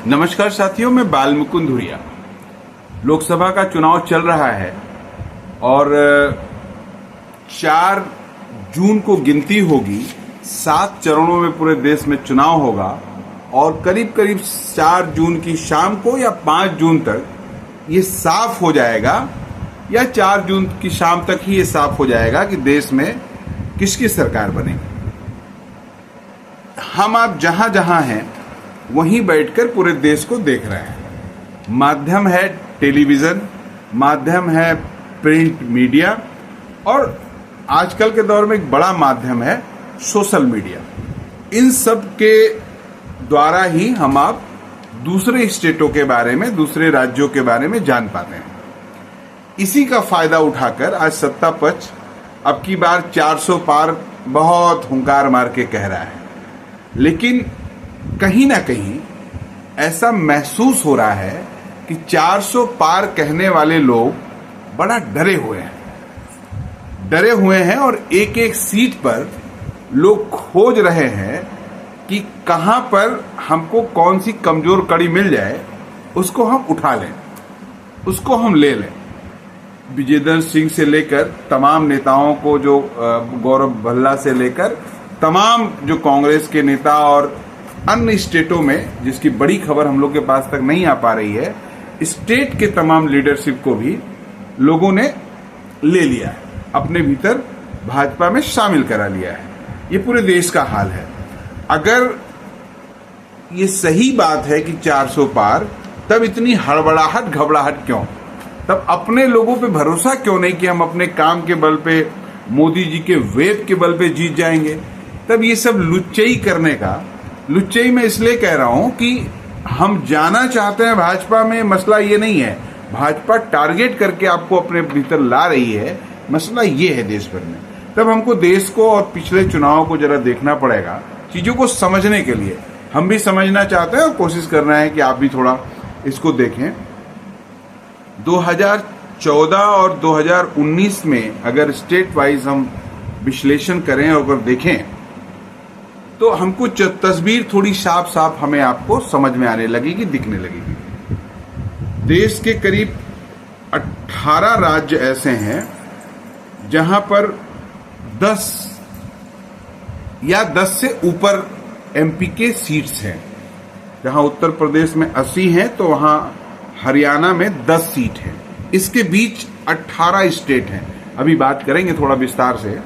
नमस्कार साथियों, मैं बाल मुकुंद धुरिया। लोकसभा का चुनाव चल रहा है और 4 जून को गिनती होगी। 7 चरणों में पूरे देश में चुनाव होगा और करीब करीब 4 जून की शाम को या 5 जून तक ये साफ हो जाएगा, या 4 जून की शाम तक ही ये साफ हो जाएगा कि देश में किसकी सरकार बनेगी। हम आप जहां जहां हैं वहीं बैठकर पूरे देश को देख रहे हैं। माध्यम है टेलीविजन, माध्यम है प्रिंट मीडिया, और आजकल के दौर में एक बड़ा माध्यम है सोशल मीडिया। इन सब के द्वारा ही हम आप दूसरे स्टेटों के बारे में, दूसरे राज्यों के बारे में जान पाते हैं। इसी का फायदा उठाकर आज सत्ता पक्ष अब की बार 400 पार बहुत हुंकार मार के कह रहा है, लेकिन कहीं ना कहीं ऐसा महसूस हो रहा है कि 400 पार कहने वाले लोग बड़ा डरे हुए हैं और एक एक सीट पर लोग खोज रहे हैं कि कहां पर हमको कौन सी कमजोर कड़ी मिल जाए, उसको हम उठा लें, उसको हम ले लें। विजयेंद्र सिंह से लेकर तमाम नेताओं को, जो गौरव भल्ला से लेकर तमाम जो कांग्रेस के नेता और अन्य स्टेटों में, जिसकी बड़ी खबर हम लोग के पास तक नहीं आ पा रही है, स्टेट के तमाम लीडरशिप को भी लोगों ने ले लिया है, अपने भीतर भाजपा में शामिल करा लिया है। ये पूरे देश का हाल है। अगर ये सही बात है कि 400 पार, तब इतनी हड़बड़ाहट घबराहट क्यों? तब अपने लोगों पे भरोसा क्यों नहीं कि हम अपने काम के बल पे, मोदी जी के वेब के बल पे जीत जाएंगे? तब ये सब लुच्चई करने का, लुच्चई में इसलिए कह रहा हूं कि हम जाना चाहते हैं भाजपा में, मसला ये नहीं है। भाजपा टारगेट करके आपको अपने भीतर ला रही है, मसला ये है देश भर में। तब हमको देश को और पिछले चुनाव को जरा देखना पड़ेगा, चीजों को समझने के लिए। हम भी समझना चाहते हैं और कोशिश करना है कि आप भी थोड़ा इसको देखें। 2014 और 2019 में अगर स्टेट वाइज हम विश्लेषण करें और अगर देखें तो हमको तस्वीर थोड़ी साफ साफ हमें आपको समझ में आने लगेगी, दिखने लगेगी। देश के करीब 18 राज्य ऐसे हैं जहां पर 10 या 10 से ऊपर एमपी के सीट्स हैं। जहां उत्तर प्रदेश में 80 हैं तो वहां हरियाणा में 10 सीट हैं। इसके बीच 18 स्टेट हैं। अभी बात करेंगे थोड़ा विस्तार से।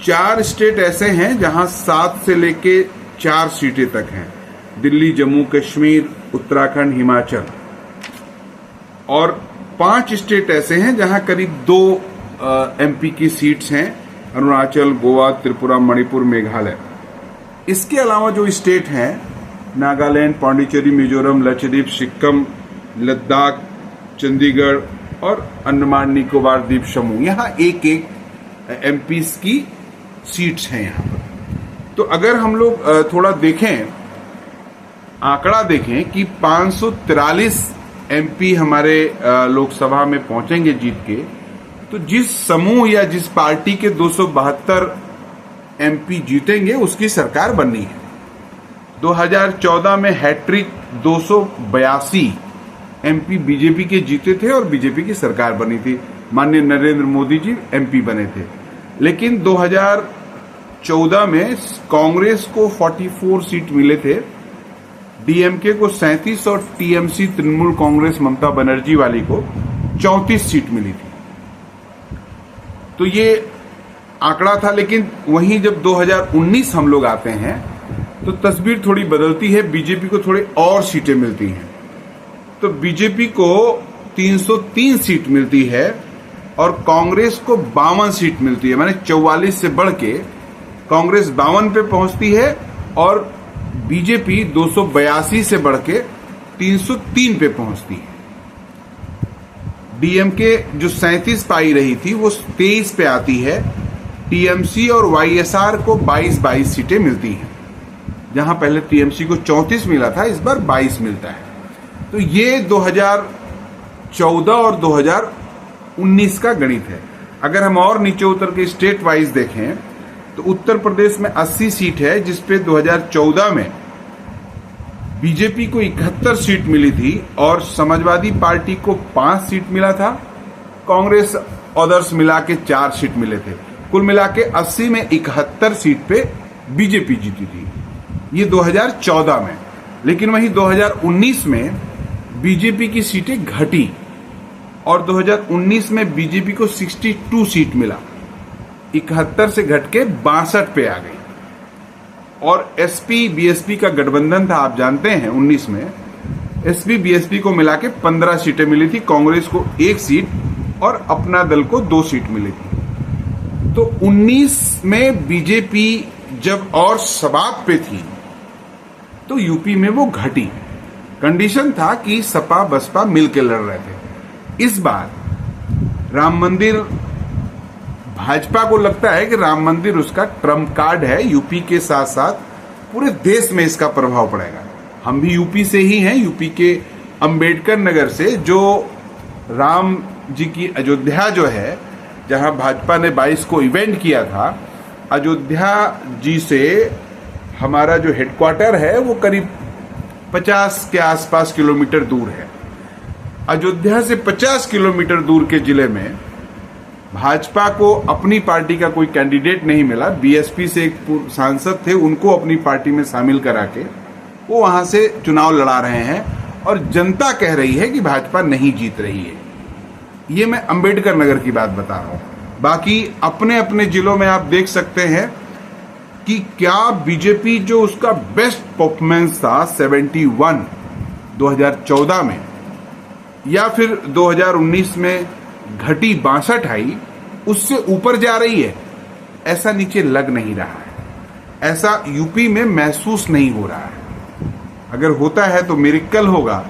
4 स्टेट ऐसे हैं जहां 7 से लेके 4 सीटें तक हैं। दिल्ली, जम्मू कश्मीर, उत्तराखंड, हिमाचल। और 5 स्टेट ऐसे हैं जहां करीब 2 एमपी की सीट्स हैं। अरुणाचल, गोवा, त्रिपुरा, मणिपुर, मेघालय। इसके अलावा जो स्टेट हैं, नागालैंड, पांडिचेरी, मिजोरम, लक्षद्वीप, सिक्किम, लद्दाख, चंडीगढ़ और अंडमान निकोबार द्वीप समूह, यहाँ एक एमपी की सीट्स हैं यहाँ पर। तो अगर हम लोग थोड़ा देखें, आंकड़ा देखें कि 543 एमपी हमारे लोकसभा में पहुंचेंगे जीत के, तो जिस समूह या जिस पार्टी के 272 एमपी जीतेंगे उसकी सरकार बननी है। 2014 में हैट्रिक 282 एमपी बीजेपी के जीते थे और बीजेपी की सरकार बनी थी। माननीय नरेंद्र मोदी जी एमपी बने थे। लेकिन 2014 में कांग्रेस को 44 सीट मिले थे, डीएमके को 37 और टीएमसी तृणमूल कांग्रेस ममता बनर्जी वाली को 34 सीट मिली थी। तो ये आंकड़ा था। लेकिन वहीं जब 2019 हम लोग आते हैं तो तस्वीर थोड़ी बदलती है। बीजेपी को थोड़ी और सीटें मिलती हैं। तो बीजेपी को 303 सीट मिलती है और कांग्रेस को 52 सीट मिलती है। माने 44 से बढ़ के कांग्रेस 52 पे पहुंचती है और बीजेपी 282 से बढ़ के 303 पे पहुंचती है। डीएमके जो 37 पाई रही थी वो 23 पे आती है। टीएमसी और वाईएसआर को 22 सीटें मिलती हैं। जहां पहले टीएमसी को 34 मिला था, इस बार 22 मिलता है। तो ये 2014 और 2019 का गणित है। अगर हम और नीचे उतर के स्टेट वाइज देखें तो उत्तर प्रदेश में 80 सीट है, जिसपे 2014 में बीजेपी को 71 सीट मिली थी और समाजवादी पार्टी को 5 सीट मिला था, कांग्रेस अदर्स मिला के 4 सीट मिले थे। कुल मिला के 80 में 71 सीट पे बीजेपी जीती थी, ये 2014 में। लेकिन वहीं 2019 में बीजेपी की सीटें घटी और 2019 में बीजेपी को 62 सीट मिला, 71 से घट के 62 पे आ गई। और एसपी बीएसपी का गठबंधन था, आप जानते हैं 19 में एसपी बीएसपी को मिला के 15 सीटें मिली थी, कांग्रेस को 1 सीट और अपना दल को 2 सीट मिली थी। तो 19 में बीजेपी जब और सबाब पे थी तो यूपी में वो घटी। कंडीशन था कि सपा बसपा मिलकर लड़ रहे थे। इस बार राम मंदिर, भाजपा को लगता है कि राम मंदिर उसका ट्रम्प कार्ड है, यूपी के साथ साथ पूरे देश में इसका प्रभाव पड़ेगा। हम भी यूपी से ही हैं, यूपी के अंबेडकर नगर से, जो राम जी की अयोध्या जो है, जहां भाजपा ने 22 को इवेंट किया था, अयोध्या जी से हमारा जो हेडक्वार्टर है वो करीब 50 के आसपास किलोमीटर दूर है। अयोध्या से 50 किलोमीटर दूर के जिले में भाजपा को अपनी पार्टी का कोई कैंडिडेट नहीं मिला। बीएसपी से एक सांसद थे, उनको अपनी पार्टी में शामिल करा के वो वहां से चुनाव लड़ा रहे हैं और जनता कह रही है कि भाजपा नहीं जीत रही है। ये मैं अंबेडकर नगर की बात बता रहा हूं। बाकी अपने अपने जिलों में आप देख सकते हैं कि क्या बीजेपी जो उसका बेस्ट परफॉर्मेंस था 71 2014 में, या फिर 2019 में घटी 62 आई, उससे ऊपर जा रही है, ऐसा नीचे लग नहीं रहा है। ऐसा यूपी में महसूस नहीं हो रहा है। अगर होता है तो मिरेकल होगा,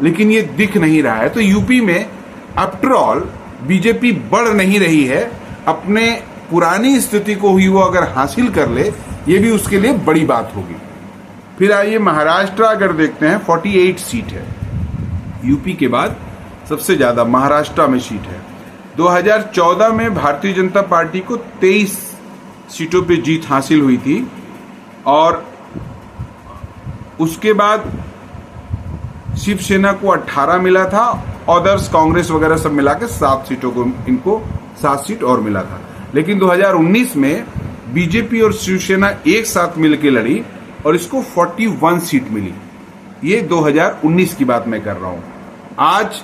लेकिन ये दिख नहीं रहा है। तो यूपी में आफ्टर ऑल बीजेपी बढ़ नहीं रही है, अपने पुरानी स्थिति को ही वो अगर हासिल कर ले, ये भी उसके लिए बड़ी बात होगी। फिर आइए महाराष्ट्र अगर देखते हैं, 48 सीट है, यूपी के बाद सबसे ज्यादा महाराष्ट्र में सीट है। 2014 में भारतीय जनता पार्टी को 23 सीटों पे जीत हासिल हुई थी और उसके बाद शिवसेना को 18 मिला था, अदर्स कांग्रेस वगैरह सब मिला के 7 सीटों को, इनको 7 सीट और मिला था। लेकिन 2019 में बीजेपी और शिवसेना एक साथ मिलकर लड़ी और इसको 41 सीट मिली। ये 2019 की बात मैं कर रहा हूं। आज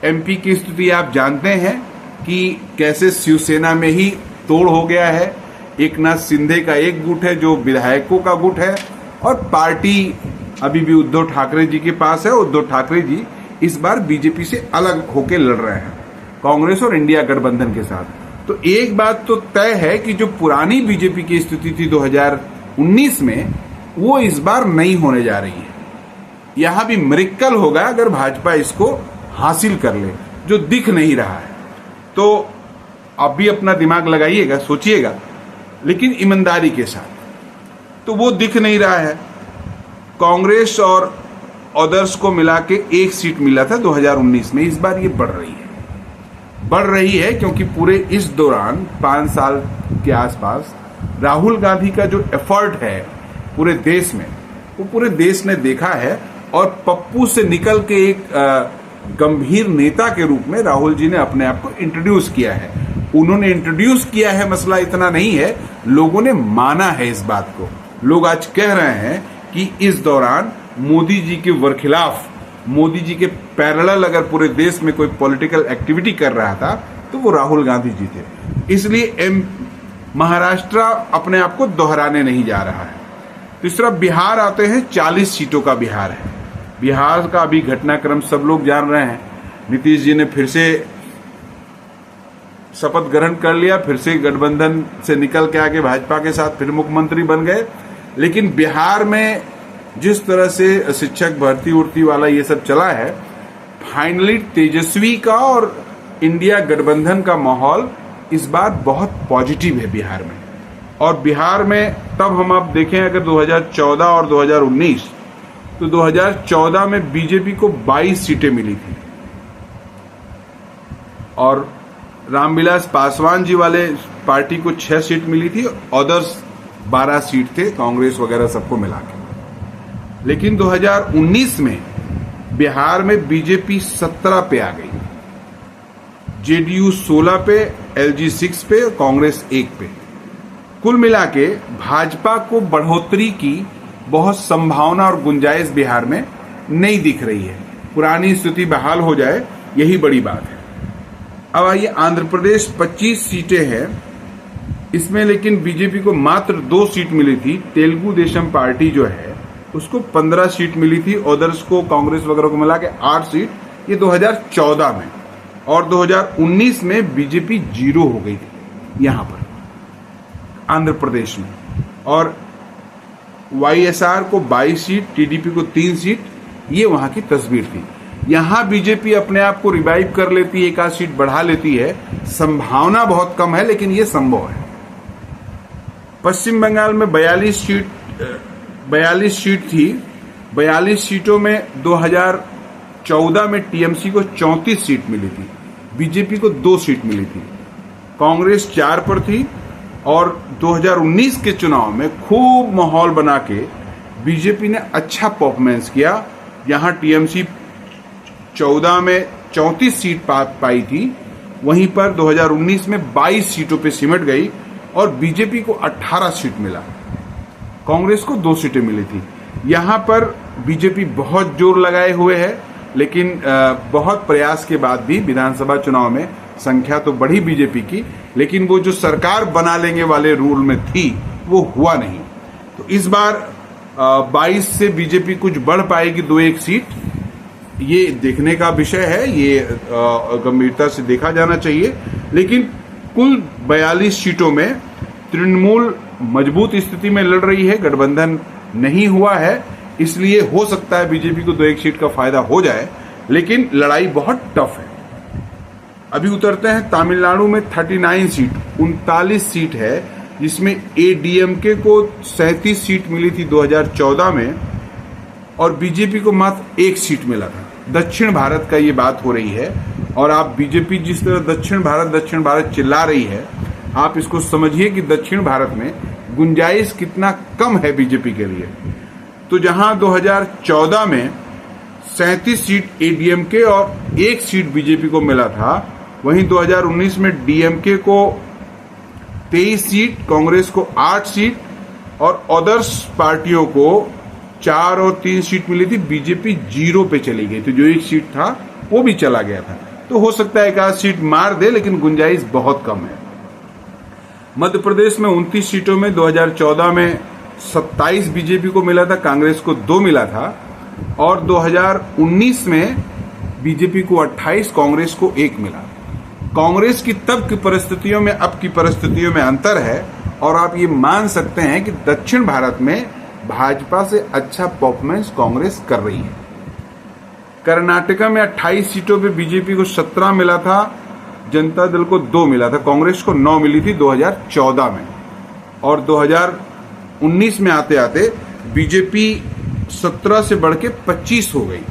एमपी की स्थिति आप जानते हैं कि कैसे शिवसेना में ही तोड़ हो गया है। एकनाथ शिंदे का एक गुट है जो विधायकों का गुट है और पार्टी अभी भी उद्धव ठाकरे जी के पास है। उद्धव ठाकरे जी इस बार बीजेपी से अलग होकर लड़ रहे हैं कांग्रेस और इंडिया गठबंधन के साथ। तो एक बात तो तय है कि जो पुरानी बीजेपी की स्थिति थी 2019 में, वो इस बार नहीं होने जा रही है। यहां भी मिरेकल होगा अगर भाजपा इसको हासिल कर ले, जो दिख नहीं रहा है। तो आप भी अपना दिमाग लगाइएगा, सोचिएगा, लेकिन ईमानदारी के साथ। तो वो दिख नहीं रहा है। कांग्रेस और अदर्स को मिला के 1 सीट मिला था 2019 में, इस बार ये बढ़ रही है क्योंकि पूरे इस दौरान 5 साल के आसपास राहुल गांधी का जो एफर्ट है पूरे देश में, वो पूरे देश ने देखा है और पप्पू से निकल के एक गंभीर नेता के रूप में राहुल जी ने अपने आप को इंट्रोड्यूस किया है। उन्होंने इंट्रोड्यूस किया है, मसला इतना नहीं है, लोगों ने माना है इस बात को। लोग आज कह रहे हैं कि इस दौरान मोदी जी के बरखिलाफ, मोदी जी के पैरेलल अगर पूरे देश में कोई पॉलिटिकल एक्टिविटी कर रहा था तो वो राहुल गांधी जी थे। इसलिए महाराष्ट्र अपने आप को दोहराने नहीं जा रहा है। तीसरा बिहार आते हैं, 40 सीटों का बिहार है। बिहार का अभी घटनाक्रम सब लोग जान रहे हैं। नीतीश जी ने फिर से शपथ ग्रहण कर लिया, फिर से गठबंधन से निकल के आके भाजपा के साथ फिर मुख्यमंत्री बन गए। लेकिन बिहार में जिस तरह से शिक्षक भर्ती उर्ती वाला ये सब चला है, फाइनली तेजस्वी का और इंडिया गठबंधन का माहौल इस बार बहुत पॉजिटिव है बिहार में। और बिहार में तब हम आप देखें अगर 2014 और 2019, तो 2014 में बीजेपी को 22 सीटें मिली थी और रामविलास पासवान जी वाले पार्टी को 6 सीट मिली थी, अदर्स 12 सीट थे, कांग्रेस वगैरह सबको मिला के। लेकिन 2019 में बिहार में बीजेपी 17 पे आ गई, जेडीयू 16 पे, एलजी 6 पे और कांग्रेस 1 पे। कुल मिला के भाजपा को बढ़ोतरी की बहुत संभावना और गुंजाइश बिहार में नहीं दिख रही है। पुरानी स्थिति बहाल हो जाए, यही बड़ी बात है। अब आइए आंध्र प्रदेश 25 सीटें हैं, इसमें लेकिन बीजेपी को मात्र 2 सीट मिली थी। तेलुगु देशम पार्टी जो है उसको 15 सीट मिली थी, अदर्स को, कांग्रेस वगैरह को मिला के 8 सीट। ये 2014 में, और 2019 में बीजेपी 0 हो गई थी यहां पर आंध्र प्रदेश में, और वाईएसआर को 22 सीट, टीडीपी को 3 सीट। ये वहां की तस्वीर थी। यहां बीजेपी अपने आप को रिवाइव कर लेती है, 1 सीट बढ़ा लेती है। संभावना बहुत कम है, लेकिन ये संभव है। पश्चिम बंगाल में 42 सीट थी। 42 सीटों में 2014 में टीएमसी को 34 सीट मिली थी, बीजेपी को 2 सीट मिली थी। कांग्रेस 4 पर थी, और 2019 के चुनाव में खूब माहौल बना के बीजेपी ने अच्छा परफॉर्मेंस किया। यहां टीएमसी 14 में 34 सीट पाई थी, वहीं पर 2019 में 22 सीटों पे सिमट गई, और बीजेपी को 18 सीट मिला, कांग्रेस को 2 सीटें मिली थी। यहां पर बीजेपी बहुत जोर लगाए हुए है, लेकिन बहुत प्रयास के बाद भी विधानसभा चुनाव में संख्या तो बढ़ी बीजेपी की, लेकिन वो जो सरकार बना लेंगे वाले रूल में थी वो हुआ नहीं। तो इस बार 22 से बीजेपी कुछ बढ़ पाएगी 2-1 सीट, ये देखने का विषय है, ये गंभीरता से देखा जाना चाहिए। लेकिन कुल 42 सीटों में तृणमूल मजबूत स्थिति में लड़ रही है, गठबंधन नहीं हुआ है, इसलिए हो सकता है बीजेपी को 2-1 सीट का फायदा हो जाए, लेकिन लड़ाई बहुत टफ है। अभी उतरते हैं तमिलनाडु में 39 सीट, 39 सीट है, जिसमें एडीएमके को 37 सीट मिली थी 2014 में, और बीजेपी को मात्र 1 सीट मिला था। दक्षिण भारत का ये बात हो रही है, और आप बीजेपी जिस तरह दक्षिण भारत चिल्ला रही है, आप इसको समझिए कि दक्षिण भारत में गुंजाइश कितना कम है बीजेपी के लिए। तो जहां 2014 में 37 सीट एडीएमके और 1 सीट बीजेपी को मिला था, वहीं 2019 में डीएमके को 23 सीट, कांग्रेस को 8 सीट और अदर्स पार्टियों को 4 और 3 सीट मिली थी। बीजेपी 0 पे चली गई, तो जो 1 सीट था वो भी चला गया था। तो हो सकता है 1 सीट मार दे, लेकिन गुंजाइश बहुत कम है। मध्य प्रदेश में 29 सीटों में 2014 में 27 बीजेपी को मिला था, कांग्रेस को 2 मिला था, और 2019 में बीजेपी को 28, कांग्रेस को 1 मिला। कांग्रेस की तब की परिस्थितियों में अब की परिस्थितियों में अंतर है, और आप ये मान सकते हैं कि दक्षिण भारत में भाजपा से अच्छा परफॉर्मेंस कांग्रेस कर रही है। कर्नाटका में 28 सीटों पे बीजेपी को 17 मिला था, जनता दल को 2 मिला था, कांग्रेस को 9 मिली थी 2014 में, और 2019 में आते आते बीजेपी 17 से बढ़ के 25 हो गई।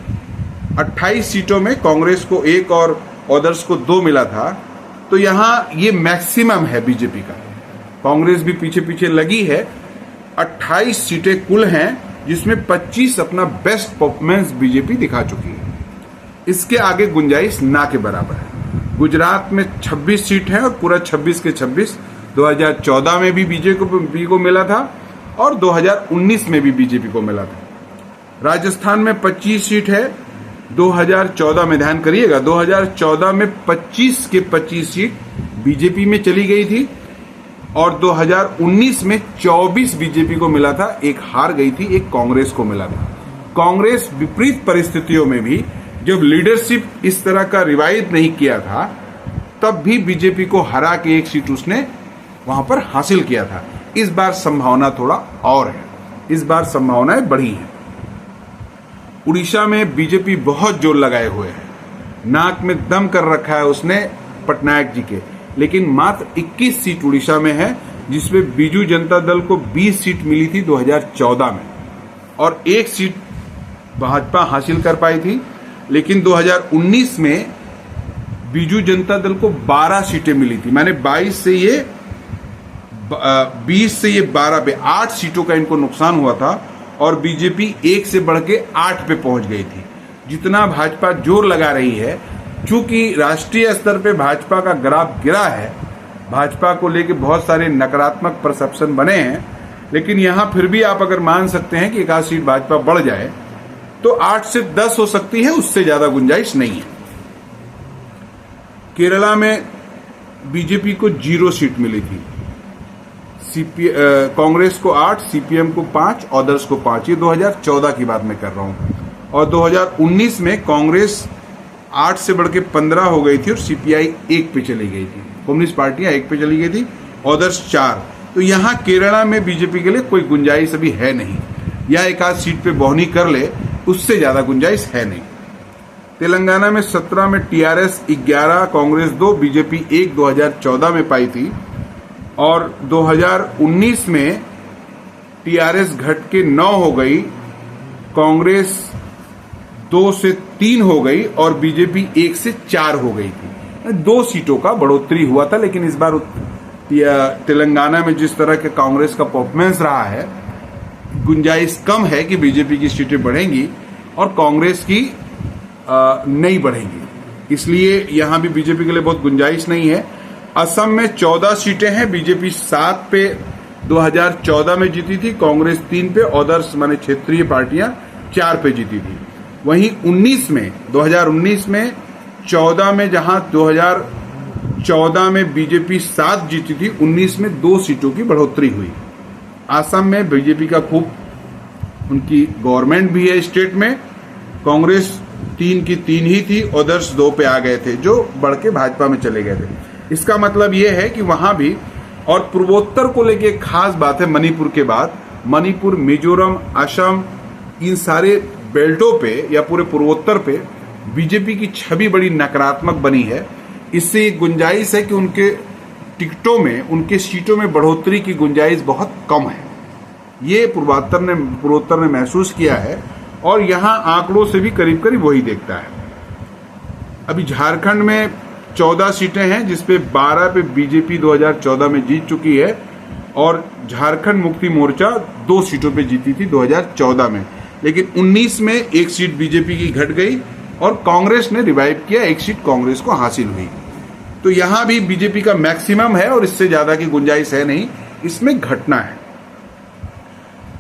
28 सीटों में कांग्रेस को 1 और अदर्स को 2 मिला था। तो यहां ये मैक्सिमम है बीजेपी का, कांग्रेस भी पीछे पीछे लगी है। 28 सीटें कुल हैं, जिसमें 25 अपना बेस्ट परफॉर्मेंस बीजेपी दिखा चुकी है। इसके आगे गुंजाइश ना के बराबर है। गुजरात में 26 सीट है, और पूरा 26 के 26 2014 में भी बीजेपी को मिला था, और 2019 में भी बीजेपी को मिला था। राजस्थान में 25 सीट है, 2014 में, ध्यान करिएगा, 2014 में 25 के 25 सीट बीजेपी में चली गई थी, और 2019 में 24 बीजेपी को मिला था, 1 हार गई थी, 1 कांग्रेस को मिला था। कांग्रेस विपरीत परिस्थितियों में भी, जब लीडरशिप इस तरह का रिवाइव नहीं किया था, तब भी बीजेपी को हरा के 1 सीट उसने वहां पर हासिल किया था। इस बार संभावना थोड़ा और है, इस बार संभावनाएं बढ़ी हैं। उड़ीसा में बीजेपी बहुत जोर लगाए हुए है, नाक में दम कर रखा है उसने पटनायक जी के, लेकिन मात्र 21 सीट उड़ीसा में है, जिसमें बीजू जनता दल को 20 सीट मिली थी 2014 में, और 1 सीट भाजपा हासिल कर पाई थी। लेकिन 2019 में बीजू जनता दल को 12 सीटें मिली थी, माने 20 से ये 12 पे 8 सीटों का इनको नुकसान हुआ था, और बीजेपी 1 से बढ़ के 8 पे पहुंच गई थी। जितना भाजपा जोर लगा रही है, चूंकि राष्ट्रीय स्तर पे भाजपा का ग्राफ गिरा है, भाजपा को लेके बहुत सारे नकारात्मक परसेप्शन बने हैं, लेकिन यहां फिर भी आप अगर मान सकते हैं कि एक आध सीट भाजपा बढ़ जाए तो 8 से 10 हो सकती है, उससे ज्यादा गुंजाइश नहीं है। केरला में बीजेपी को 0 सीट मिली थी, कांग्रेस को 8, सीपीएम को 5, अदर्स को 5। ये 2014 की बात मैं कर रहा हूं। और 2019 में कांग्रेस 8 से बढ़ के 15 हो गई थी और सीपीआई 1 पे चली गई थी, कम्युनिस्ट पार्टियां 1 पे चली गई थी, अदर्स 4। तो यहां केरला में बीजेपी के लिए कोई गुंजाइश अभी है नहीं, या एक आध सीट पे बोहनी कर ले, उससे ज्यादा गुंजाइश है नहीं। तेलंगाना में 17 में टीआरएस 11, कांग्रेस 2, बीजेपी 1 2014 में पाई थी, और 2019 में टीआरएस घट के 9 हो गई, कांग्रेस 2 से 3 हो गई और बीजेपी 1 से 4 हो गई थी। 2 सीटों का बढ़ोतरी हुआ था, लेकिन इस बार तेलंगाना में जिस तरह के कांग्रेस का परफॉर्मेंस रहा है, गुंजाइश कम है कि बीजेपी की सीटें बढ़ेंगी और कांग्रेस की नहीं बढ़ेंगी, इसलिए यहां भी बीजेपी के लिए बहुत गुंजाइश नहीं है। असम में 14 सीटें हैं, बीजेपी 7 पे 2014 में जीती थी, कांग्रेस 3 पे, अदर्स माने क्षेत्रीय पार्टियां 4 पे जीती थी। वहीं 2019 में 14 में जहां 2014 में बीजेपी 7 जीती थी, 19 में 2 सीटों की बढ़ोतरी हुई। असम में बीजेपी का खूब, उनकी गवर्नमेंट भी है स्टेट में, कांग्रेस 3 की 3 ही थी, अदर्स 2 पे आ गए थे, जो बढ़ के भाजपा में चले गए थे। इसका मतलब यह है कि वहां भी, और पूर्वोत्तर को लेके एक खास बात है, मणिपुर के बाद, मणिपुर, मिजोरम, असम, इन सारे बेल्टों पे या पूरे पूर्वोत्तर पे बीजेपी की छवि बड़ी नकारात्मक बनी है। इससे एक गुंजाइश है कि उनके टिकटों में, उनके सीटों में बढ़ोतरी की गुंजाइश बहुत कम है। ये पूर्वोत्तर ने महसूस किया है और यहां आंकड़ों से भी करीब करीब वही देखता है। अभी झारखंड में 14 सीटें हैं, जिसपे 12 पे बीजेपी 2014 में जीत चुकी है, और झारखंड मुक्ति मोर्चा 2 सीटों पे जीती थी 2014 में, लेकिन 19 में 1 सीट बीजेपी की घट गई और कांग्रेस ने रिवाइव किया, 1 सीट कांग्रेस को हासिल हुई। तो यहां भी बीजेपी का मैक्सिमम है और इससे ज्यादा की गुंजाइश है नहीं, इसमें घटना है।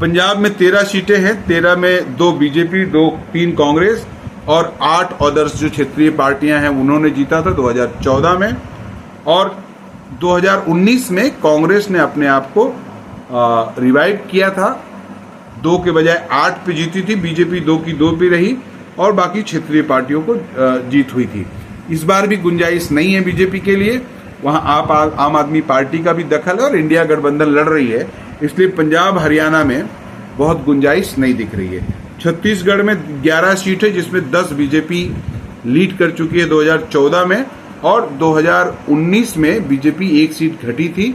पंजाब में 13 सीटें हैं, 13 में 2 बीजेपी, 3 कांग्रेस और 8 अदर्स जो क्षेत्रीय पार्टियां हैं उन्होंने जीता था 2014 में। और 2019 में कांग्रेस ने अपने आप को रिवाइव किया था, 2 के बजाय 8 पे जीती थी, बीजेपी 2 की 2 पे रही और बाकी क्षेत्रीय पार्टियों को जीत हुई थी। इस बार भी गुंजाइश नहीं है बीजेपी के लिए, वहां आम आदमी पार्टी का भी दखल है और इंडिया गठबंधन लड़ रही है, इसलिए पंजाब हरियाणा में बहुत गुंजाइश नहीं दिख रही है। छत्तीसगढ़ में 11 सीट है, जिसमें 10 बीजेपी लीड कर चुकी है 2014 में, और 2019 में बीजेपी 1 सीट घटी थी,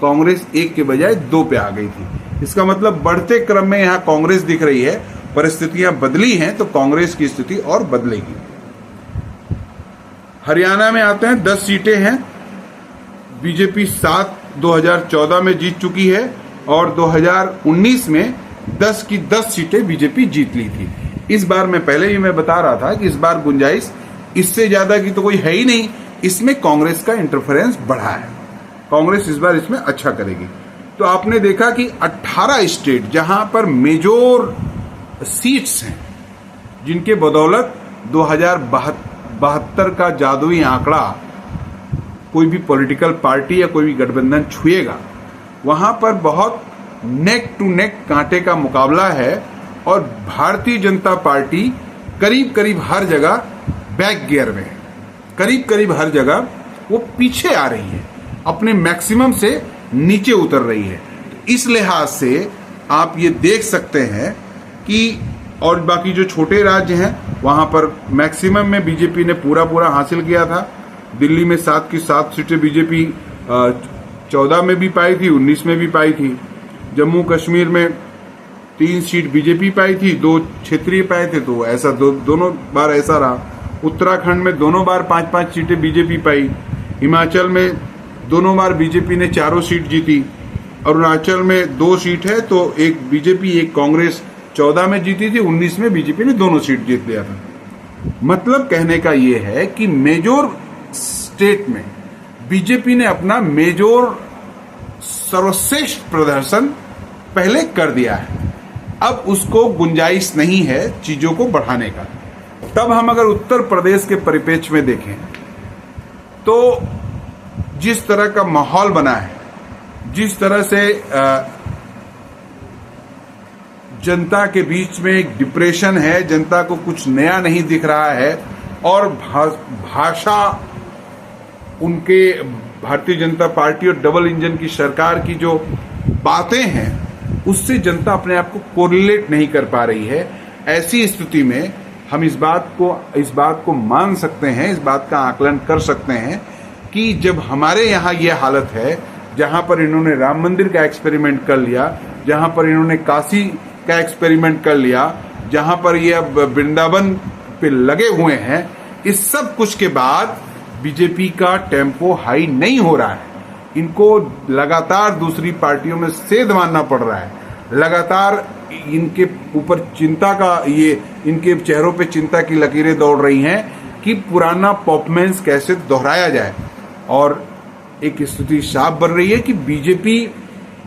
कांग्रेस 1 के बजाय 2 पे आ गई थी। इसका मतलब बढ़ते क्रम में यहां कांग्रेस दिख रही है, परिस्थितियां बदली हैं तो कांग्रेस की स्थिति और बदलेगी। हरियाणा में आते हैं, 10 सीटें हैं, बीजेपी 7 2014 में जीत चुकी है और 2019 में 10 की 10 सीटें बीजेपी जीत ली थी। इस बार मैं पहले ही बता रहा था कि इस बार गुंजाइश इससे ज्यादा की तो कोई है ही नहीं, इसमें कांग्रेस का इंटरफेरेंस बढ़ा है, कांग्रेस इस बार इसमें अच्छा करेगी। तो आपने देखा कि 18 स्टेट जहां पर मेजर सीट्स हैं, जिनके बदौलत 2072 का जादुई आंकड़ा कोई भी पॉलिटिकल पार्टी या कोई भी गठबंधन छुएगा, वहां पर बहुत नेक टू नेक कांटे का मुकाबला है और भारतीय जनता पार्टी करीब करीब हर जगह बैक गियर में है, करीब करीब हर जगह वो पीछे आ रही है, अपने मैक्सिमम से नीचे उतर रही है। तो इस लिहाज से आप ये देख सकते हैं कि, और बाकी जो छोटे राज्य हैं वहां पर मैक्सिमम में बीजेपी ने पूरा हासिल किया था। दिल्ली में 7 की 7 सीटें बीजेपी 14 में भी पाई थी, 19 में भी पाई थी। जम्मू कश्मीर में 3 सीट बीजेपी पाई थी, 2 क्षेत्रीय पाए थे, तो ऐसा दोनों बार ऐसा रहा। उत्तराखंड में दोनों बार 5-5 सीटें बीजेपी पाई। हिमाचल में दोनों बार बीजेपी ने 4 सीट जीती। अरुणाचल में 2 सीट है, तो एक बीजेपी एक कांग्रेस 14 में जीती थी, 19 में बीजेपी ने दोनों सीट जीत लिया था। मतलब कहने का यह है कि मेजर स्टेट में बीजेपी ने अपना मेजर सर्वश्रेष्ठ प्रदर्शन पहले कर दिया है। अब उसको गुंजाइश नहीं है चीजों को बढ़ाने का। तब हम अगर उत्तर प्रदेश के परिप्रेक्ष्य में देखें तो जिस तरह का माहौल बना है, जिस तरह से जनता के बीच में एक डिप्रेशन है, जनता को कुछ नया नहीं दिख रहा है और भाषा उनके भारतीय जनता पार्टी और डबल इंजन की सरकार की जो बातें हैं उससे जनता अपने आप को कोरिलेट नहीं कर पा रही है। ऐसी स्थिति में हम इस बात को मान सकते हैं, इस बात का आकलन कर सकते हैं कि जब हमारे यहाँ ये हालत है, जहां पर इन्होंने राम मंदिर का एक्सपेरिमेंट कर लिया, जहां पर इन्होंने काशी का एक्सपेरिमेंट कर लिया, जहां पर ये अब वृंदावन पे लगे हुए हैं, इस सब कुछ के बाद बीजेपी का टेम्पो हाई नहीं हो रहा है। इनको लगातार दूसरी पार्टियों में सेध मानना पड़ रहा है, लगातार इनके ऊपर चिंता का इनके चेहरों पे चिंता की लकीरें दौड़ रही हैं कि पुराना परफॉर्मेंस कैसे दोहराया जाए। और एक स्थिति साफ बन रही है कि बीजेपी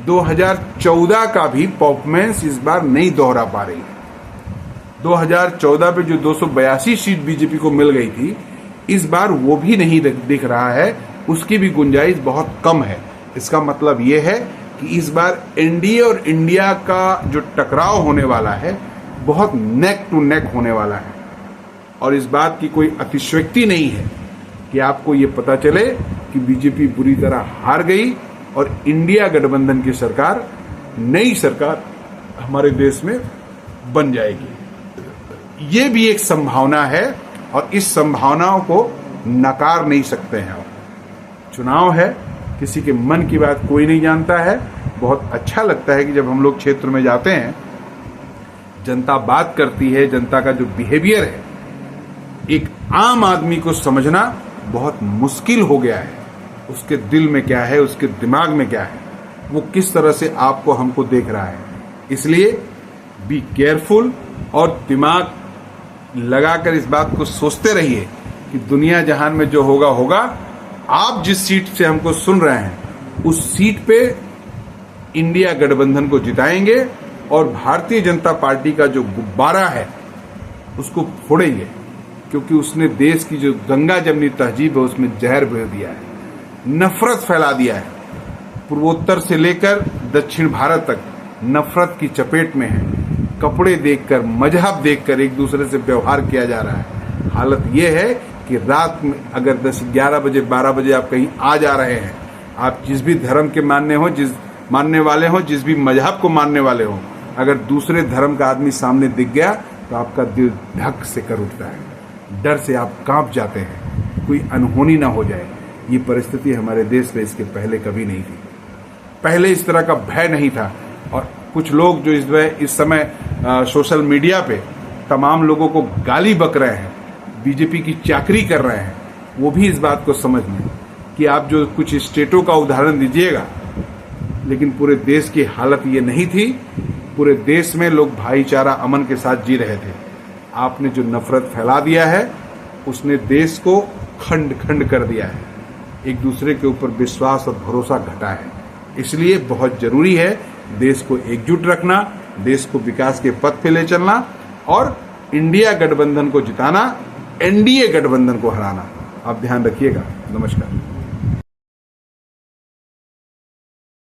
2014 का भी परफॉर्मेंस इस बार नहीं दोहरा पा रही है। 2014 पे जो 282 सीट बीजेपी को मिल गई थी, इस बार वो भी नहीं दिख रहा है, उसकी भी गुंजाइश बहुत कम है। इसका मतलब ये है कि इस बार एनडीए और इंडिया का जो टकराव होने वाला है बहुत नेक टू नेक होने वाला है। और इस बात की कोई अतिशयोक्ति नहीं है कि आपको ये पता चले कि बीजेपी बुरी तरह हार गई और इंडिया गठबंधन की सरकार, नई सरकार हमारे देश में बन जाएगी। ये भी एक संभावना है और इस संभावनाओं को नकार नहीं सकते हैं। चुनाव है, किसी के मन की बात कोई नहीं जानता है। बहुत अच्छा लगता है कि जब हम लोग क्षेत्र में जाते हैं, जनता बात करती है, जनता का जो बिहेवियर है, एक आम आदमी को समझना बहुत मुश्किल हो गया है। उसके दिल में क्या है, उसके दिमाग में क्या है, वो किस तरह से आपको हमको देख रहा है। इसलिए बी केयरफुल और दिमाग लगाकर इस बात को सोचते रहिए कि दुनिया जहान में जो होगा होगा। आप जिस सीट से हमको सुन रहे हैं उस सीट पे इंडिया गठबंधन को जिताएंगे और भारतीय जनता पार्टी का जो गुब्बारा है उसको फोड़ेंगे, क्योंकि उसने देश की जो गंगा जमनी तहजीब है उसमें जहर भर दिया है, नफरत फैला दिया है। पूर्वोत्तर से लेकर दक्षिण भारत तक नफरत की चपेट में है। कपड़े देखकर, मजहब देखकर एक दूसरे से व्यवहार किया जा रहा है। हालत यह है कि रात में अगर 10, 11 बजे, 12 बजे आप कहीं आ जा रहे हैं, आप जिस भी धर्म के मानने वाले हो, जिस भी मजहब को मानने वाले हो, अगर दूसरे धर्म का आदमी सामने दिख गया तो आपका दिल धक से कर उठता है, डर से आप कांप जाते हैं, कोई अनहोनी ना हो जाए। ये परिस्थिति हमारे देश में इसके पहले कभी नहीं थी। पहले इस तरह का भय नहीं था। और कुछ लोग जो इस समय सोशल मीडिया पे तमाम लोगों को गाली बक रहे हैं, बीजेपी की चाकरी कर रहे हैं, वो भी इस बात को समझ लें कि आप जो कुछ स्टेटों का उदाहरण दीजिएगा, लेकिन पूरे देश की हालत ये नहीं थी। पूरे देश में लोग भाईचारा, अमन के साथ जी रहे थे। आपने जो नफरत फैला दिया है उसने देश को खंड खंड कर दिया है, एक दूसरे के ऊपर विश्वास और भरोसा घटा है। इसलिए बहुत जरूरी है देश को एकजुट रखना, देश को विकास के पथ पे ले चलना और इंडिया गठबंधन को जिताना, एनडीए गठबंधन को हराना। आप ध्यान रखिएगा। नमस्कार।